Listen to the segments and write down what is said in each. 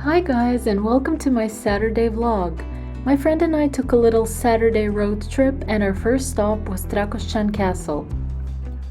Hi guys, and welcome to my Saturday vlog. My friend and I took a little Saturday road trip, and our first stop was Trakoscan castle.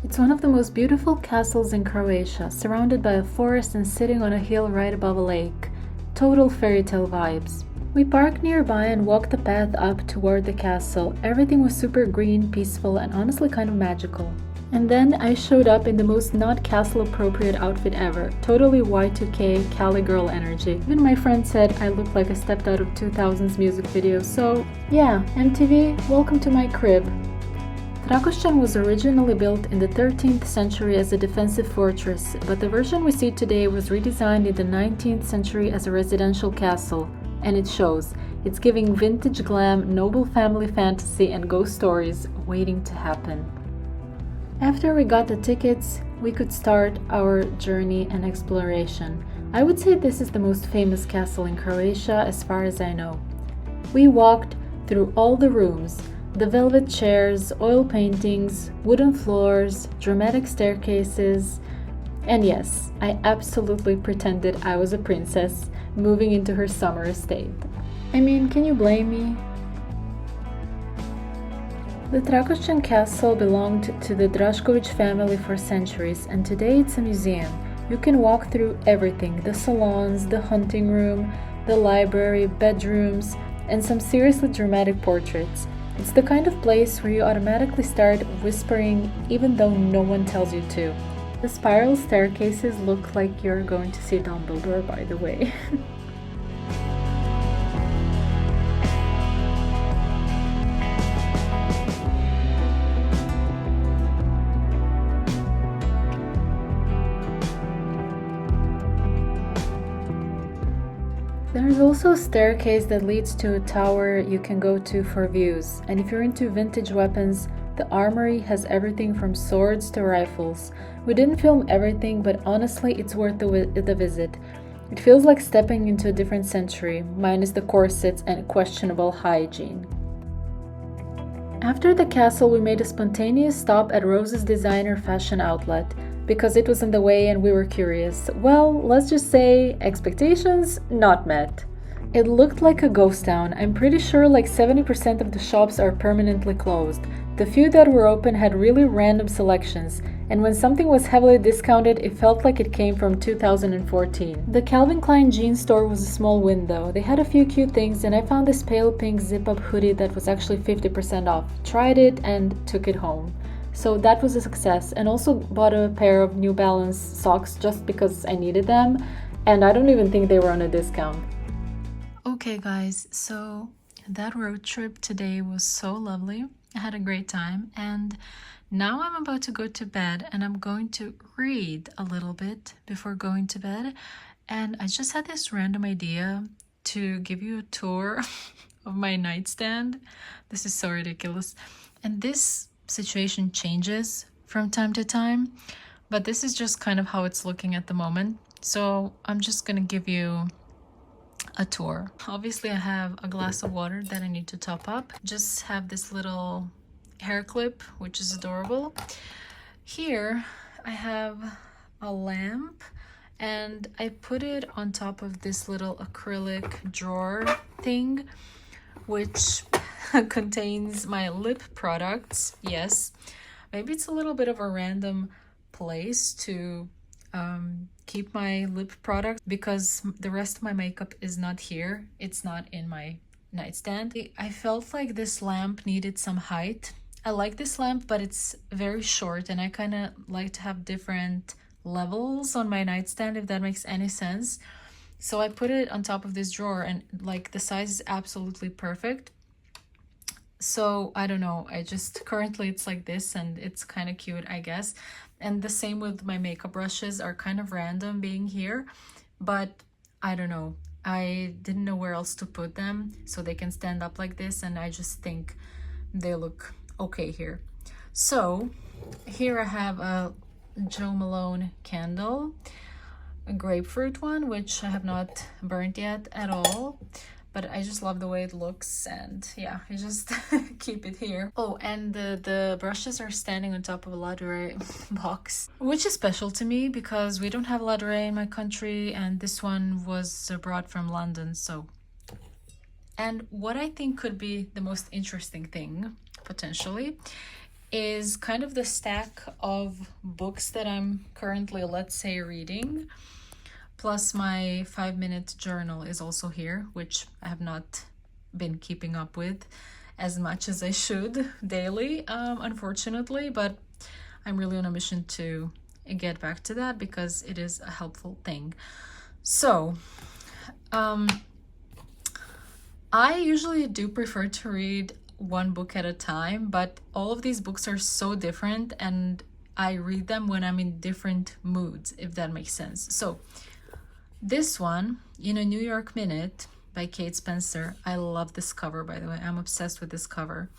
It's one of the most beautiful castles in Croatia, surrounded by a forest and sitting on a hill right above a lake. Total fairy tale vibes. We parked nearby and walked the path up toward the castle. Everything was super green, peaceful, and honestly kind of magical. And then I showed up in the most not castle appropriate outfit ever. Totally Y2K Cali girl energy. Even my friend said I looked like I stepped out of 2000s music video, so yeah, MTV, welcome to my crib. Trakoscan was originally built in the 13th century as a defensive fortress, but the version we see today was redesigned in the 19th century as a residential castle. And it shows. It's giving vintage glam, noble family fantasy, and ghost stories waiting to happen. After we got the tickets, we could start our journey and exploration. I would say this is the most famous castle in Croatia as far as I know. We walked through all the rooms, the velvet chairs, oil paintings, wooden floors, dramatic staircases, and yes, I absolutely pretended I was a princess moving into her summer estate. I mean, can you blame me? The Trakoscan castle belonged to the Drašković family for centuries, and today it's a museum. You can walk through everything: the salons, the hunting room, the library, bedrooms, and some seriously dramatic portraits. It's the kind of place where you automatically start whispering even though no one tells you to. The spiral staircases look like you're going to see Dumbledore, by the way. There's also a staircase that leads to a tower you can go to for views, and if you're into vintage weapons, the armory has everything from swords to rifles. We didn't film everything, but honestly it's worth the visit. It feels like stepping into a different century, minus the corsets and questionable hygiene. After the castle, we made a spontaneous stop at Rose's designer fashion outlet, because it was in the way and we were curious. Well, let's just say expectations not met. It looked like a ghost town. I'm pretty sure like 70% of the shops are permanently closed. The few that were open had really random selections, and when something was heavily discounted, it felt like it came from 2014. The Calvin Klein jeans store was a small window. They had a few cute things, and I found this pale pink zip-up hoodie that was actually 50% off. Tried it and took it home. So that was a success, and also bought a pair of New Balance socks just because I needed them, and I don't even think they were on a discount. Okay guys, so that road trip today was so lovely. I had a great time, and now I'm about to go to bed, and I'm going to read a little bit before going to bed. And I just had this random idea to give you a tour of my nightstand. This is so ridiculous, and this situation changes from time to time, but this is just kind of how it's looking at the moment. So I'm just gonna give you a tour. Obviously I have a glass of water that I need to top up. Just have this little hair clip, which is adorable. Here I have a lamp, and I put it on top of this little acrylic drawer thing, which contains my lip products. Yes, maybe it's a little bit of a random place to keep my lip product, because the rest of my makeup is not here. It's not in my nightstand. I felt like this lamp needed some height. I like this lamp, but it's very short, and I kind of like to have different levels on my nightstand, if that makes any sense. So I put it on top of this drawer, and like the size is absolutely perfect. So I don't know, I just currently it's like this, and it's kind of cute, I guess. And the same with my makeup brushes, are kind of random being here, but I don't know, I didn't know where else to put them so they can stand up like this, and I just think they look okay here. So here I have a Jo Malone candle, a grapefruit one, which I have not burnt yet at all. but I just love the way it looks, and yeah, I just keep it here. Oh, and the brushes are standing on top of a Ladurée box, which is special to me because we don't have Ladurée in my country, and this one was brought from London, so. And what I think could be the most interesting thing, potentially, is kind of the stack of books that I'm currently, let's say, reading. Plus my 5-minute journal is also here, which I have not been keeping up with as much as I should daily, unfortunately, but I'm really on a mission to get back to that because it is a helpful thing. So, I usually do prefer to read one book at a time, but all of these books are so different and I read them when I'm in different moods, if that makes sense. So this one, In a New York Minute by Kate Spencer. I love this cover, by the way. I'm obsessed with this cover.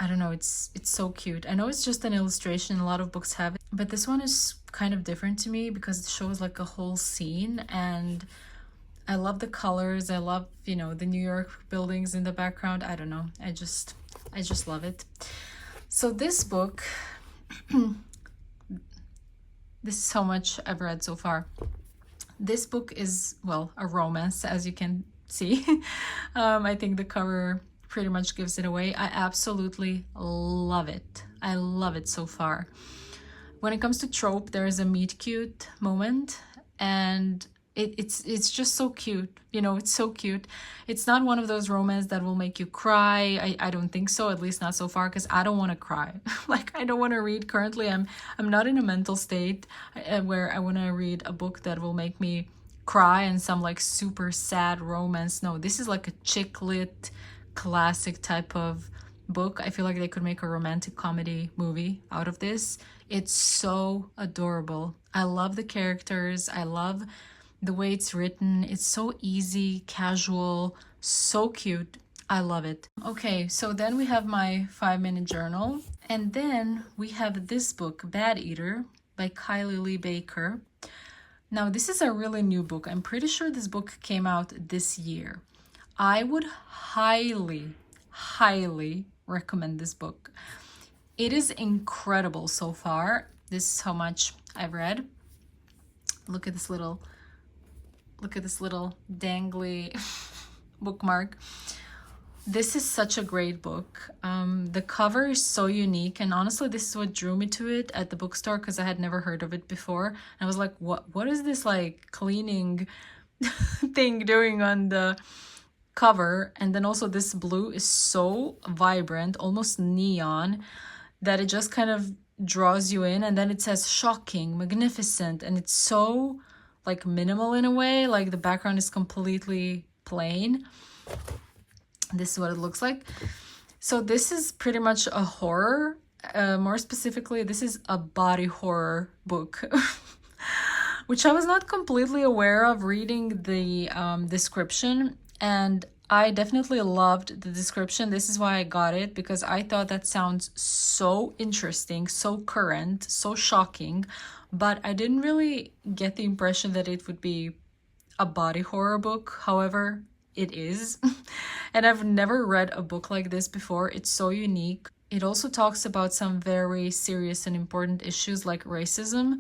I don't know, it's so cute. I know it's just an illustration, a lot of books have it, but this one is kind of different to me because it shows like a whole scene, and I love the colors. I love, you know, the New York buildings in the background. I don't know. I just love it. So this book, this is how much I've read so far. This book is, well, a romance, as you can see. I think the cover pretty much gives it away. I absolutely love it. I love it so far. When it comes to trope, there is a meet cute moment, and it's just so cute, you know. It's so cute. It's not one of those romance that will make you cry. I don't think so, at least not so far, because I don't want to cry. Like, I don't want to read currently. I'm not in a mental state where I want to read a book that will make me cry and some like super sad romance. No, this is like a chick lit classic type of book. I feel like they could make a romantic comedy movie out of this. It's so adorable. I love the characters. I love the way it's written. It's so easy, casual, so cute. I love it. Okay, so then we have my 5-minute journal. And then we have this book, Bad Eater by Kylie Lee Baker. Now, this is a really new book. I'm pretty sure this book came out this year. I would highly, highly recommend this book. It is incredible so far. This is how much I've read. Look at this little dangly bookmark. This is such a great book. The cover is so unique, and honestly, this is what drew me to it at the bookstore, because I had never heard of it before. And I was like, what is this like cleaning thing doing on the cover? And then also this blue is so vibrant, almost neon, that it just kind of draws you in. And then it says shocking, magnificent, and it's so like minimal in a way, like the background is completely plain. This is what it looks like. So this is pretty much a horror. More specifically, this is a body horror book, which I was not completely aware of reading the description. And I definitely loved the description. This is why I got it, because I thought that sounds so interesting, so current, so shocking. But I didn't really get the impression that it would be a body horror book. However, it is. And I've never read a book like this before. It's so unique. It also talks about some very serious and important issues like racism.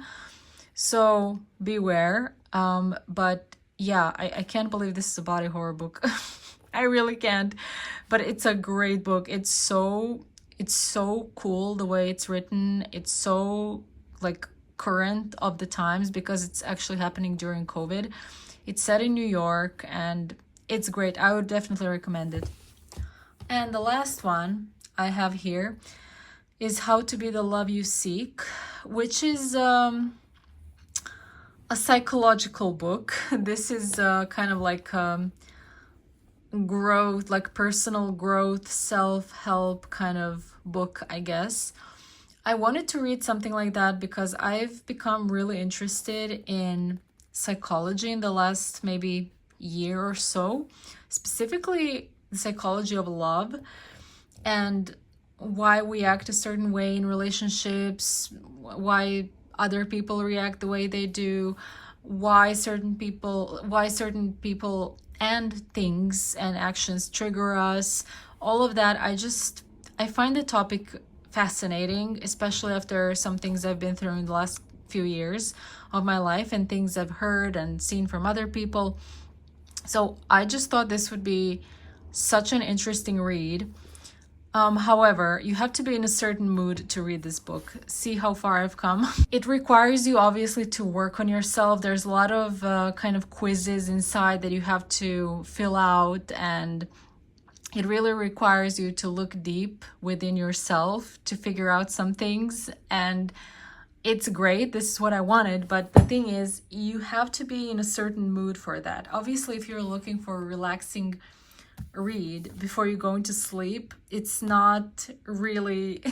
So beware. But yeah, I can't believe this is a body horror book. I really can't. But it's a great book. It's so cool the way it's written. It's so like current of the times, because it's actually happening during COVID. It's set in New York, and it's great. I would definitely recommend it. And the last one I have here is How to Be the Love You Seek, which is a psychological book. This is kind of like growth, like personal growth, self-help kind of book, I guess. I wanted to read something like that because I've become really interested in psychology in the last maybe year or so, specifically the psychology of love and why we act a certain way in relationships, why other people react the way they do, why certain people and things and actions trigger us, all of that. I find the topic fascinating, especially after some things I've been through in the last few years of my life and things I've heard and seen from other people. So I just thought this would be such an interesting read. However, you have to be in a certain mood to read this book. See how far I've come. It requires you obviously to work on yourself. There's a lot of kind of quizzes inside that you have to fill out, and it really requires you to look deep within yourself to figure out some things. And it's great. This is what I wanted. But the thing is, you have to be in a certain mood for that. Obviously, if you're looking for a relaxing read before you're going to sleep, it's not really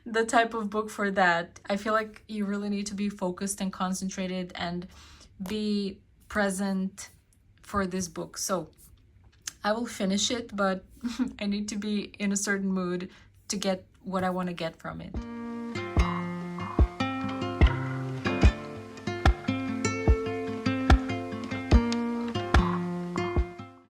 the type of book for that. I feel like you really need to be focused and concentrated and be present for this book. So I will finish it, but I need to be in a certain mood to get what I want to get from it.